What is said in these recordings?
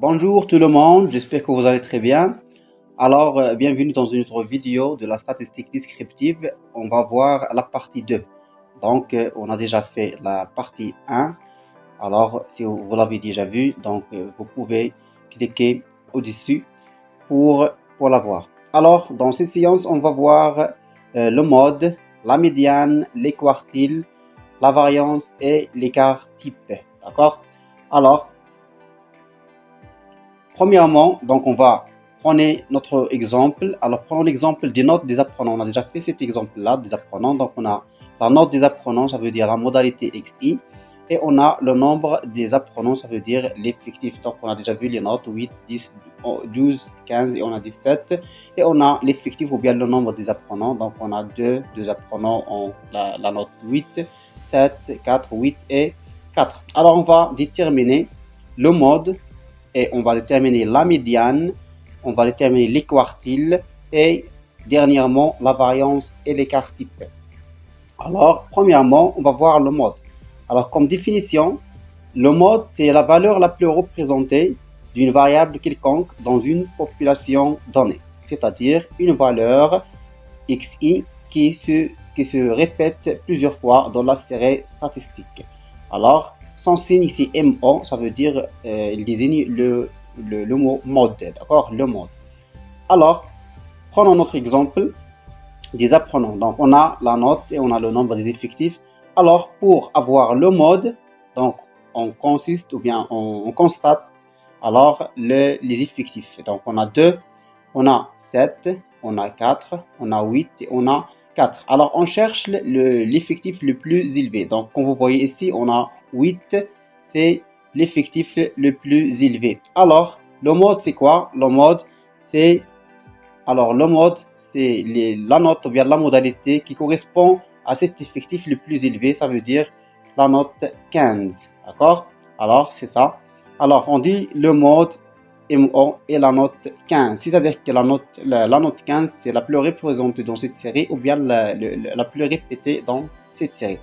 Bonjour tout le monde, j'espère que vous allez très bien. Alors, bienvenue dans une autre vidéo de la statistique descriptive. On va voir la partie 2. Donc, on a déjà fait la partie 1. Alors, si vous l'avez déjà vu, donc vous pouvez cliquer au-dessus pour la voir. Alors, dans cette séance, on va voir le mode, la médiane, les quartiles, la variance et l'écart type. D'accord? Alors, premièrement, donc on va prendre notre exemple. Alors prenons l'exemple des notes des apprenants. On a déjà fait cet exemple-là des apprenants. Donc on a la note des apprenants, ça veut dire la modalité XI. Et on a le nombre des apprenants, ça veut dire l'effectif. Donc on a déjà vu les notes 8, 10, 12, 15 et on a 17. Et on a l'effectif ou bien le nombre des apprenants. Donc on a deux apprenants ont la note 8, 7, 4, 8 et 4. Alors on va déterminer le mode et on va déterminer la médiane, on va déterminer les quartiles et dernièrement la variance et l'écart type. Alors, premièrement, on va voir le mode. Alors, comme définition, le mode, c'est la valeur la plus représentée d'une variable quelconque dans une population donnée, c'est-à-dire une valeur xi qui se répète plusieurs fois dans la série statistique. Alors, son signe ici MO, ça veut dire, il désigne le mot mode, d'accord, le mode. Alors, prenons notre exemple des apprenants. Donc, on a la note et on a le nombre des effectifs. Alors, pour avoir le mode, donc, on constate alors les effectifs. Donc, on a 2, on a 7, on a 4, on a 8 et on a 4. Alors, on cherche l'effectif le plus élevé. Donc, comme vous voyez ici, on a 8, c'est l'effectif le plus élevé. Alors, le mode, c'est quoi? Le mode, c'est la note ou bien la modalité qui correspond à cet effectif le plus élevé. Ça veut dire la note 15. D'accord? Alors, c'est ça. Alors, on dit le mode MO et la note 15. C'est-à-dire que la note 15, c'est la plus représentée dans cette série ou bien la plus répétée dans cette série.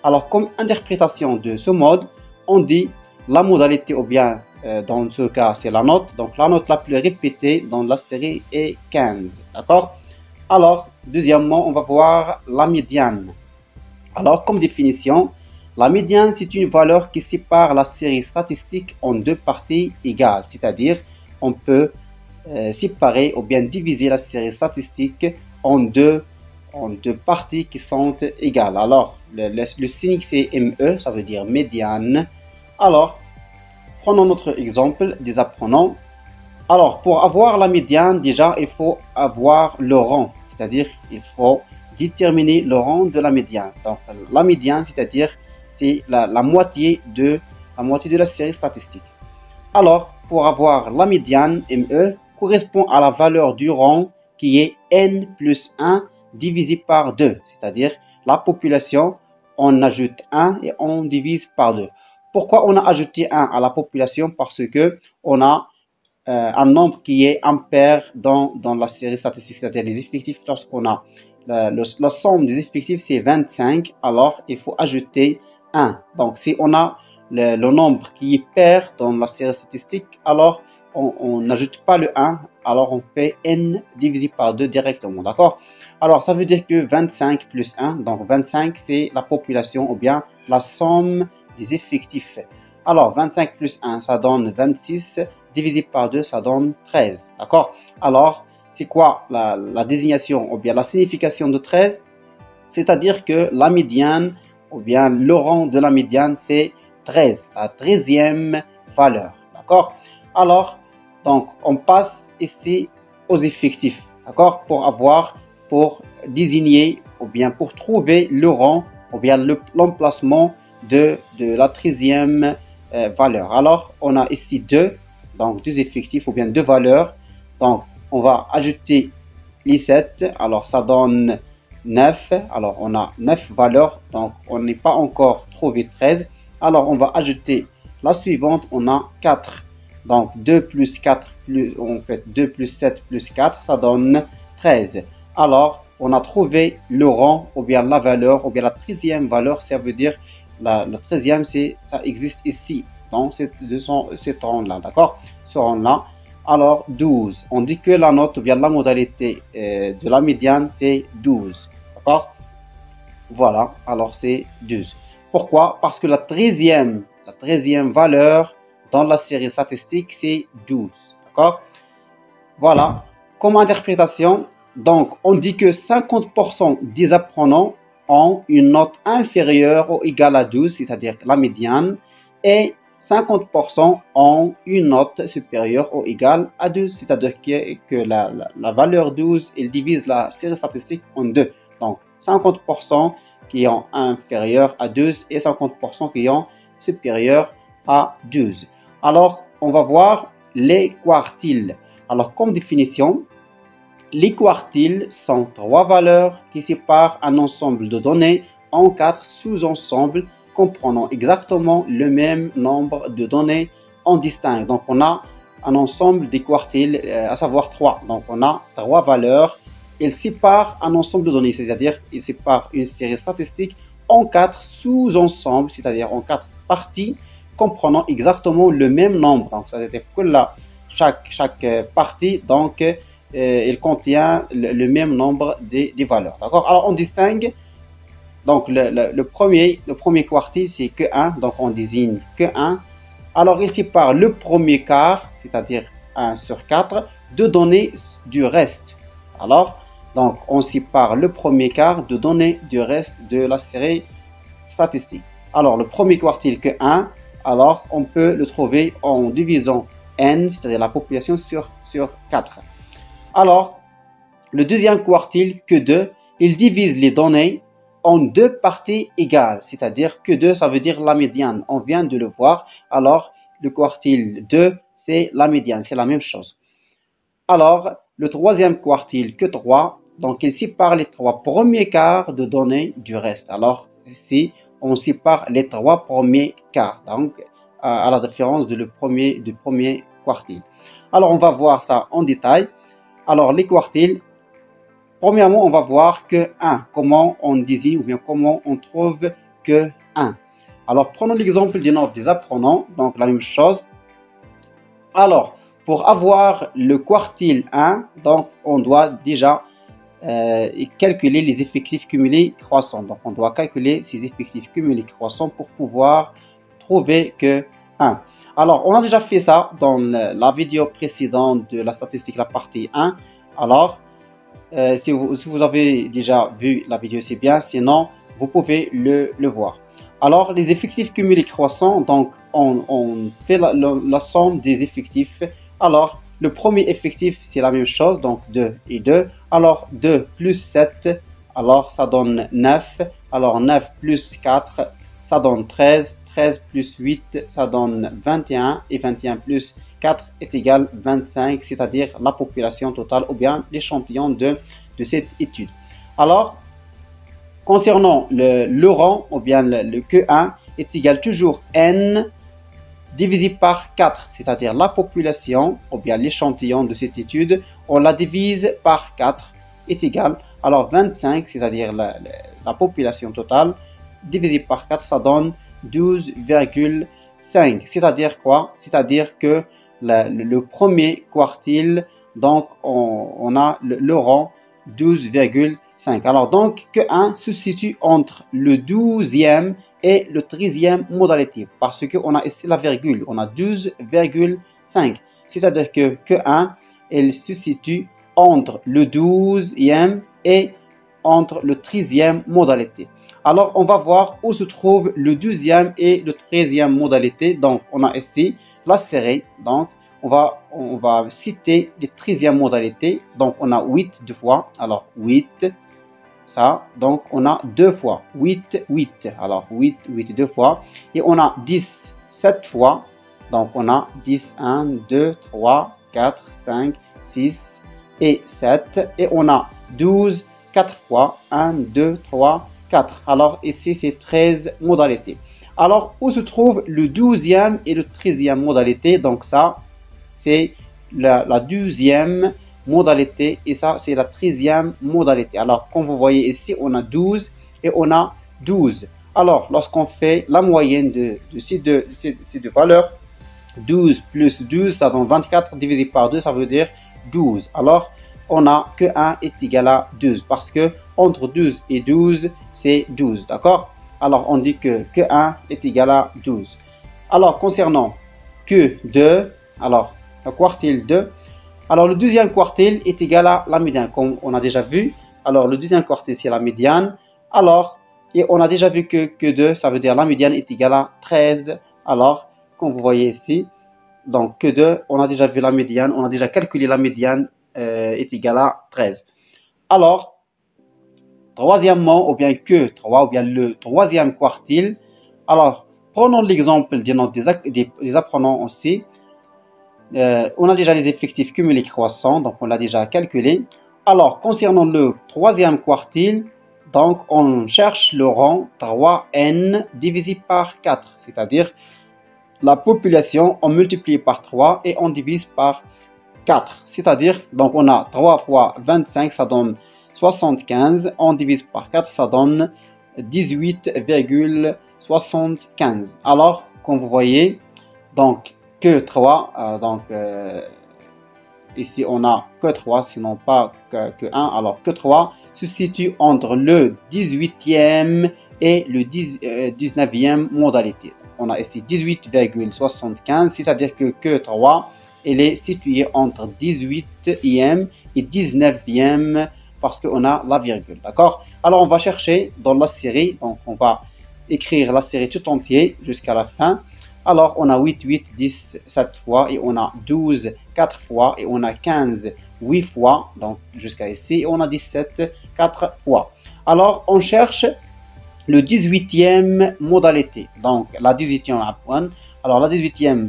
Alors, comme interprétation de ce mode, on dit la modalité ou bien dans ce cas, c'est la note. Donc, la note la plus répétée dans la série est 15. D'accord? Alors, deuxièmement, on va voir la médiane. Alors, comme définition, la médiane, c'est une valeur qui sépare la série statistique en deux parties égales. C'est-à-dire, on peut séparer ou bien diviser la série statistique en deux parties qui sont égales. Alors, le signe c'est ME, ça veut dire médiane. Alors, prenons notre exemple des apprenants. Alors, pour avoir la médiane, déjà, il faut avoir le rang. C'est-à-dire, il faut déterminer le rang de la médiane. Donc, la médiane, c'est-à-dire, c'est la moitié de la série statistique. Alors, pour avoir la médiane, ME, correspond à la valeur du rang qui est n plus 1 divisé par 2. C'est-à-dire, la population, on ajoute 1 et on divise par 2. Pourquoi on a ajouté 1 à la population? Parce que on a un nombre qui est impair dans la série statistique, c'est-à-dire les effectifs. Lorsqu'on a la somme des effectifs, c'est 25, alors il faut ajouter 1. Donc, si on a le nombre qui est pair dans la série statistique, alors on n'ajoute pas le 1, alors on fait n divisé par 2 directement, d'accord? Alors, ça veut dire que 25 plus 1, donc 25, c'est la population ou bien la somme des effectifs. Alors, 25 plus 1, ça donne 26, divisé par 2, ça donne 13, d'accord? Alors, c'est quoi la désignation ou bien la signification de 13? C'est-à-dire que la médiane ou bien le rang de la médiane, c'est 13, la 13e valeur, d'accord? Alors, donc, on passe ici aux effectifs, d'accord? Pour désigner ou bien pour trouver le rang ou bien l'emplacement de la 13e valeur. Alors, on a ici donc deux effectifs ou bien deux valeurs. Donc, on va ajouter les 7. Alors, ça donne 9. Alors, on a 9 valeurs. Donc, on n'est pas encore trouvé 13. Alors, on va ajouter la suivante. On a 4. Donc, 2 plus 4, on fait 2 plus 7 plus 4, ça donne 13. Alors, on a trouvé le rang ou bien la valeur ou bien la 13e valeur. Ça veut dire la 13e, ça existe ici, dans cette rang-là, d'accord? seront là. Alors 12, on dit que la note ou bien la modalité de la médiane c'est 12. D'accord? Voilà, alors c'est 12. Pourquoi? Parce que la 13e valeur dans la série statistique c'est 12. D'accord? Voilà, comme interprétation, donc on dit que 50% des apprenants ont une note inférieure ou égale à 12, c'est-à-dire la médiane, et 50% ont une note supérieure ou égale à 12, c'est-à-dire que la valeur 12, elle divise la série statistique en deux. Donc 50% qui ont inférieur à 12 et 50% qui ont supérieur à 12. Alors, on va voir les quartiles. Alors, comme définition, les quartiles sont trois valeurs qui séparent un ensemble de données en quatre sous-ensembles comprenant exactement le même nombre de données en distinct. Donc, on a un ensemble des quartiles, à savoir 3. Donc, on a trois valeurs. Ils séparent un ensemble de données, c'est-à-dire ils séparent une série statistique en quatre sous-ensembles, c'est-à-dire en quatre parties comprenant exactement le même nombre. Donc, ça veut dire que là, chaque partie, donc, il contient le même nombre des valeurs. D'accord? Alors, on distingue, donc, le premier quartile, c'est que 1, donc on désigne que 1. Alors, il sépare le premier quart, c'est-à-dire 1 sur 4, de données du reste. Alors, donc, on sépare le premier quart de données du reste de la série statistique. Alors, le premier quartile que 1, alors, on peut le trouver en divisant n, c'est-à-dire la population sur 4. Alors, le deuxième quartile que 2, il divise les données en deux parties égales, c'est-à-dire que 2, ça veut dire la médiane. On vient de le voir. Alors, le quartile 2, c'est la médiane, c'est la même chose. Alors, le troisième quartile que 3, donc il sépare les trois premiers quarts de données du reste. Alors, ici, on sépare les trois premiers quarts, donc à la différence du premier quartile. Alors, on va voir ça en détail. Alors, les quartiles, premièrement, on va voir que 1, comment on désigne ou bien comment on trouve que 1. Alors, prenons l'exemple du nombre des apprenants, donc la même chose. Alors, pour avoir le quartile 1, donc on doit déjà calculer les effectifs cumulés croissants. Donc, on doit calculer ces effectifs cumulés croissants pour pouvoir trouver que 1. Alors, on a déjà fait ça dans la vidéo précédente de la statistique, la partie 1. Alors, si vous avez déjà vu la vidéo, c'est bien. Sinon, vous pouvez le voir. Alors, les effectifs cumulés croissants, donc, on fait la somme des effectifs. Alors, le premier effectif, c'est la même chose, donc 2 et 2. Alors, 2 plus 7, alors ça donne 9. Alors, 9 plus 4, ça donne 13. 13 plus 8, ça donne 21. Et 21 plus 4 est égal à 25, c'est-à-dire la population totale ou bien l'échantillon de cette étude. Alors, concernant le rang ou bien le Q1 est égal toujours n divisé par 4, c'est-à-dire la population ou bien l'échantillon de cette étude, on la divise par 4 est égal. Alors 25, c'est-à-dire la population totale, divisé par 4, ça donne 12,5. C'est-à-dire quoi? C'est-à-dire que le premier quartile, donc on a le rang 12,5. Alors donc que 1 se situe entre le 12e et le 13e modalité, parce qu'on a ici la virgule, on a 12,5. C'est-à-dire que 1, elle se situe entre le 12e et entre le 13e modalité. Alors, on va voir où se trouve le 12e et le 13e modalité. Donc, on a ici la série. Donc, on va citer les 13e modalités. Donc, on a 8 deux fois. Alors, 8, ça. Donc, on a 2 fois. 8, 8. Alors, 8, 8 deux fois. Et on a 10, 7 fois. Donc, on a 10, 1, 2, 3, 4, 5, 6 et 7. Et on a 12, 4 fois. 1, 2, 3, 4. Alors ici, c'est 13 modalités. Alors, où se trouve le 12e et le 13e modalité? Donc ça, c'est la 12e modalité et ça, c'est la 13e modalité. Alors, comme vous voyez ici, on a 12 et on a 12. Alors, lorsqu'on fait la moyenne de ces deux valeurs, 12 plus 12, ça donne 24 divisé par 2, ça veut dire 12. Alors, on a que 1 est égal à 12 parce que entre 12 et 12, c'est 12, d'accord? Alors, on dit que 1 est égal à 12. Alors, concernant que 2, alors, le quartile 2, alors le deuxième quartile est égal à la médiane, comme on a déjà vu. Alors, le deuxième quartile, c'est la médiane. Alors, et on a déjà vu que 2, ça veut dire la médiane est égale à 13. Alors, comme vous voyez ici, donc que 2, on a déjà vu la médiane, on a déjà calculé la médiane est égale à 13. Alors, troisièmement, ou bien que 3, ou bien le troisième quartile. Alors, prenons l'exemple des apprenants aussi. On a déjà les effectifs cumulés croissants, donc on l'a déjà calculé. Alors, concernant le troisième quartile, donc on cherche le rang 3n divisé par 4, c'est-à-dire la population, on multiplie par 3 et on divise par 4. C'est-à-dire, donc on a 3 fois 25, ça donne 75. On divise par 4, ça donne 18,75. Alors, comme vous voyez, donc que 3, ici on a que 3, sinon pas que 1. Alors que 3 se situe entre le 18e et le 19e modalité. On a ici 18,75, c'est-à-dire que 3, elle est située entre 18e et 19e parce qu'on a la virgule, d'accord? Alors on va chercher dans la série, donc on va écrire la série tout entière jusqu'à la fin. Alors on a 8, 8, 10, 7 fois, et on a 12, 4 fois, et on a 15, 8 fois, donc jusqu'à ici, et on a 17, 4 fois. Alors on cherche le 18e modalité, donc la 18e à point. Alors la 18e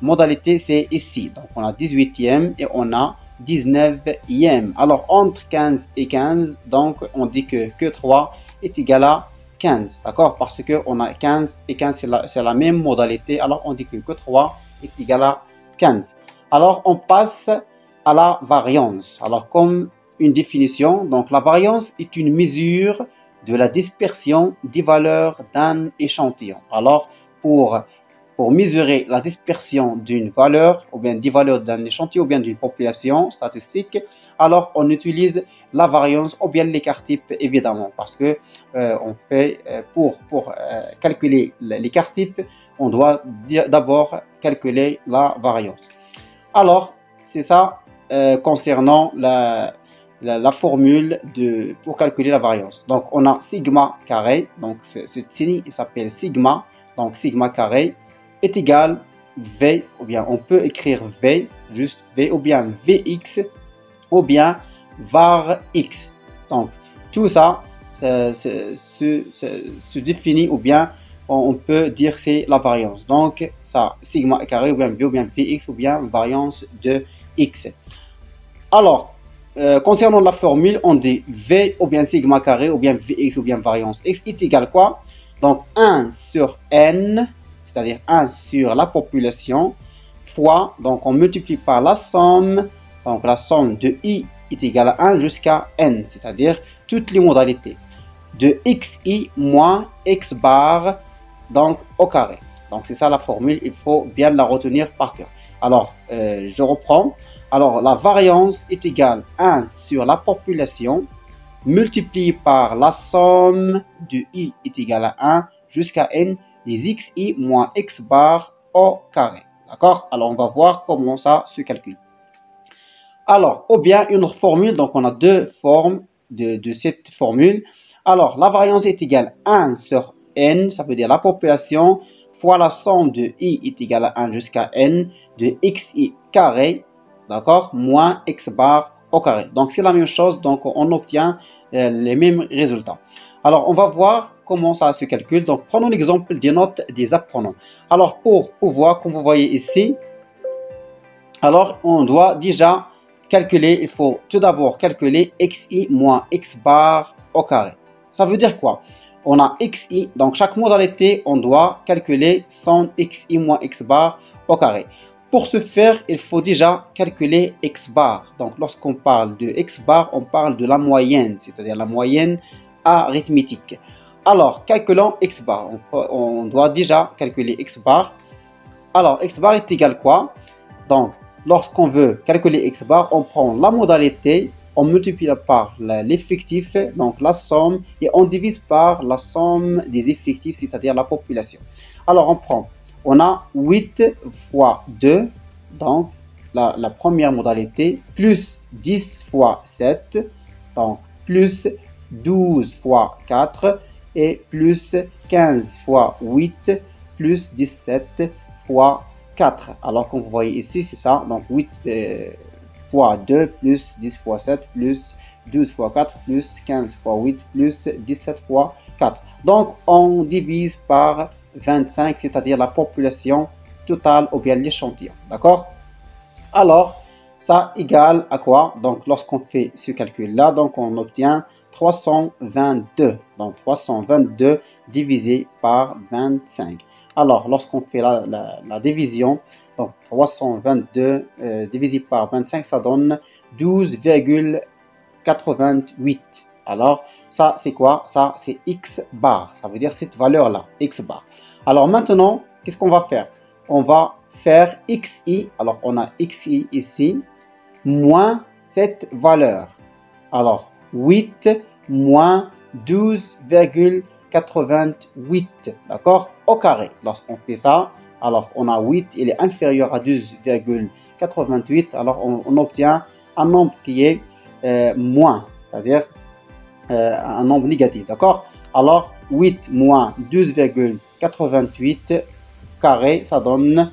modalité, c'est ici. Donc on a 18e et on a 19e. Alors entre 15 et 15, donc on dit que 3 est égal à 15. D'accord? Parce qu'on a 15 et 15, c'est la même modalité. Alors on dit que 3 est égal à 15. Alors on passe à la variance. Alors comme une définition, donc la variance est une mesure de la dispersion des valeurs d'un échantillon. Alors, pour mesurer la dispersion d'une valeur, ou bien des valeurs d'un échantillon, ou bien d'une population statistique, alors on utilise la variance ou bien l'écart-type, évidemment, parce que on fait, pour calculer l'écart-type, on doit d'abord calculer la variance. Alors, c'est ça concernant la formule pour calculer la variance. Donc, on a sigma carré, donc ce signe il s'appelle sigma, donc sigma carré est égal V, ou bien on peut écrire V, juste V, ou bien Vx, ou bien var x. Donc, tout ça se définit, ou bien on peut dire c'est la variance. Donc, ça, sigma carré, ou bien V, ou bien Vx, ou bien variance de x. Alors, concernant la formule, on dit V ou bien sigma carré ou bien Vx ou bien variance x est égal quoi? Donc 1 sur n, c'est-à-dire 1 sur la population, fois, donc on multiplie par la somme, donc la somme de i est égale à 1 jusqu'à n, c'est-à-dire toutes les modalités, de xi moins x bar, donc au carré. Donc c'est ça la formule, il faut bien la retenir par cœur. Alors, je reprends. Alors, la variance est égale à 1 sur la population multiplié par la somme de i est égale à 1 jusqu'à n des xi moins x bar au carré. D'accord? Alors, on va voir comment ça se calcule. Alors, ou bien une autre formule, donc on a deux formes de cette formule. Alors, la variance est égale à 1 sur n, ça veut dire la population, fois la somme de i est égale à 1 jusqu'à n de xi carré, d'accord, moins x bar au carré. Donc c'est la même chose, donc on obtient les mêmes résultats. Alors on va voir comment ça se calcule. Donc prenons l'exemple des notes des apprenants. Alors pour pouvoir, comme vous voyez ici, alors on doit déjà calculer, il faut tout d'abord calculer xi moins x bar au carré. Ça veut dire quoi? On a xi, donc chaque modalité, on doit calculer son xi moins x bar au carré. Pour ce faire, il faut déjà calculer x bar. Donc lorsqu'on parle de x bar, on parle de la moyenne, c'est-à-dire la moyenne arithmétique. Alors, calculons x bar. On doit déjà calculer x bar. Alors, x bar est égal quoi? Donc, lorsqu'on veut calculer x bar, on prend la modalité, on multiplie par l'effectif, donc la somme, et on divise par la somme des effectifs, c'est-à-dire la population. Alors, on a 8 fois 2, donc la première modalité, plus 10 fois 7, donc plus 12 fois 4, et plus 15 fois 8, plus 17 fois 4. Alors, comme vous voyez ici, c'est ça. Donc, 8 fois 2, plus 10 fois 7, plus 12 fois 4, plus 15 fois 8, plus 17 fois 4. Donc, on divise par 25, c'est-à-dire la population totale ou bien l'échantillon. D'accord? Alors, ça égale à quoi? Donc, lorsqu'on fait ce calcul-là, donc on obtient 322. Donc, 322 divisé par 25. Alors, lorsqu'on fait la division, donc 322 divisé par 25, ça donne 12,88. Alors, ça, c'est quoi? Ça, c'est x bar. Ça veut dire cette valeur-là, x bar. Alors, maintenant, qu'est-ce qu'on va faire? On va faire xi. Alors, on a xi ici, moins cette valeur. Alors, 8 moins 12,88, d'accord, au carré. Lorsqu'on fait ça, alors on a 8, il est inférieur à 12,88, alors on obtient un nombre qui est moins, c'est-à-dire un nombre négatif, d'accord. Alors, 8 moins 12,88 carré, ça donne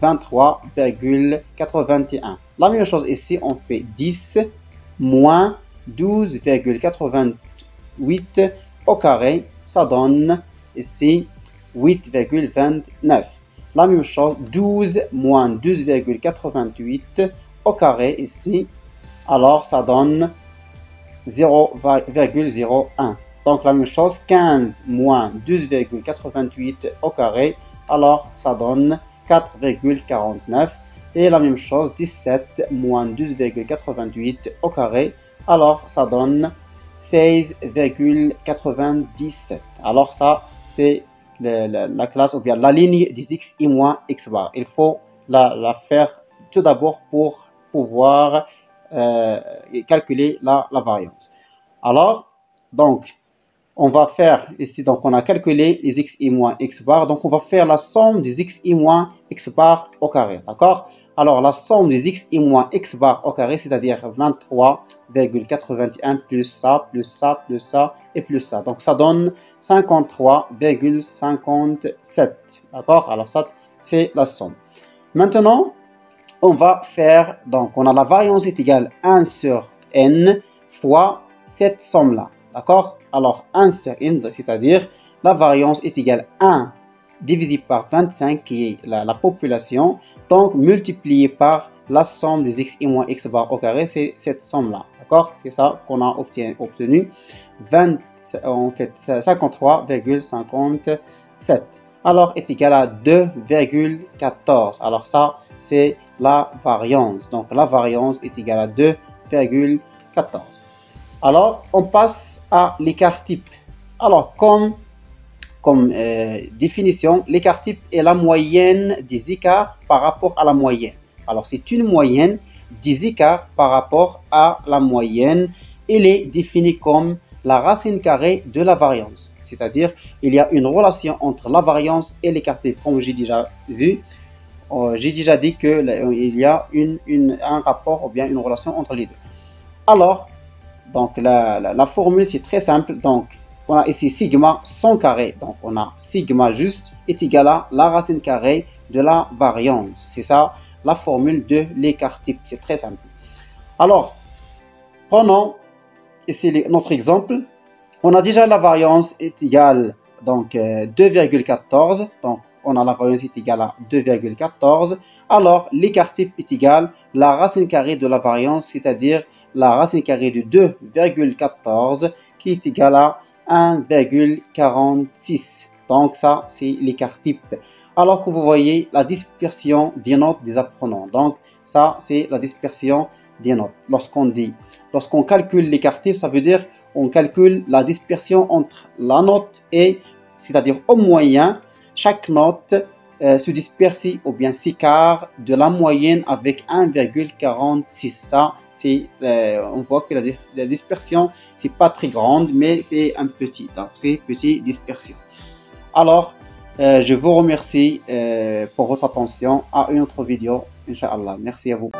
23,81. La même chose ici, on fait 10 moins 12,88 au carré, ça donne ici 8,29. La même chose, 12 moins 12,88 au carré ici, alors ça donne 0,01. Donc la même chose, 15 moins 12,88 au carré, alors ça donne 4,49. Et la même chose, 17 moins 12,88 au carré, alors ça donne 16,97. Alors ça, c'est la classe ou bien la ligne des x et moins x bar. Il faut la faire tout d'abord pour pouvoir calculer la variance. Alors, donc, on va faire ici, donc on a calculé les x et moins x bar, donc on va faire la somme des x et moins x bar au carré, d'accord? Alors la somme des x et moins x bar au carré, c'est-à-dire 23,81 plus ça, plus ça, plus ça et plus ça. Donc ça donne 53,57, d'accord? Alors ça, c'est la somme. Maintenant, on va faire, donc on a la variance est égale 1 sur n fois cette somme-là. D'accord? Alors, 1 sur n, c'est-à-dire la variance est égale 1 divisé par 25, qui est la population, donc multiplié par la somme des x et moins x bar au carré, c'est cette somme-là. D'accord? C'est ça qu'on a obtenu. 20, en fait, 53,57. Alors, est égal à 2,14. Alors, ça, c'est la variance. Donc, la variance est égale à 2,14. Alors, on passe à l'écart type. Alors, comme définition, l'écart type est la moyenne des écarts par rapport à la moyenne. Alors, c'est une moyenne des écarts par rapport à la moyenne. Elle est définie comme la racine carrée de la variance. C'est-à-dire, il y a une relation entre la variance et l'écart type, comme j'ai déjà vu. J'ai déjà dit qu'il y a un rapport ou bien une relation entre les deux. Alors, donc la formule c'est très simple. Donc on a ici sigma 100 carré. Donc on a sigma juste est égal à la racine carrée de la variance. C'est ça la formule de l'écart type. C'est très simple. Alors, prenons ici notre exemple. On a déjà la variance est égale donc 2,14. Donc on a la variance est égale à 2,14. Alors l'écart type est égal la racine carrée de la variance, c'est-à-dire la racine carrée de 2,14 qui est égale à 1,46. Donc ça, c'est l'écart type. Alors que vous voyez la dispersion des notes des apprenants. Donc ça, c'est la dispersion des notes. Lorsqu'on calcule l'écart type, ça veut dire on calcule la dispersion entre la note et, c'est-à-dire au moyen, chaque note se disperser ou bien s'écart de la moyenne avec 1,46. Ça, c'est, on voit que la dispersion, c'est pas très grande, mais c'est un petit, donc c'est petite dispersion. Alors, je vous remercie pour votre attention. À une autre vidéo, Inch'Allah. Merci à vous.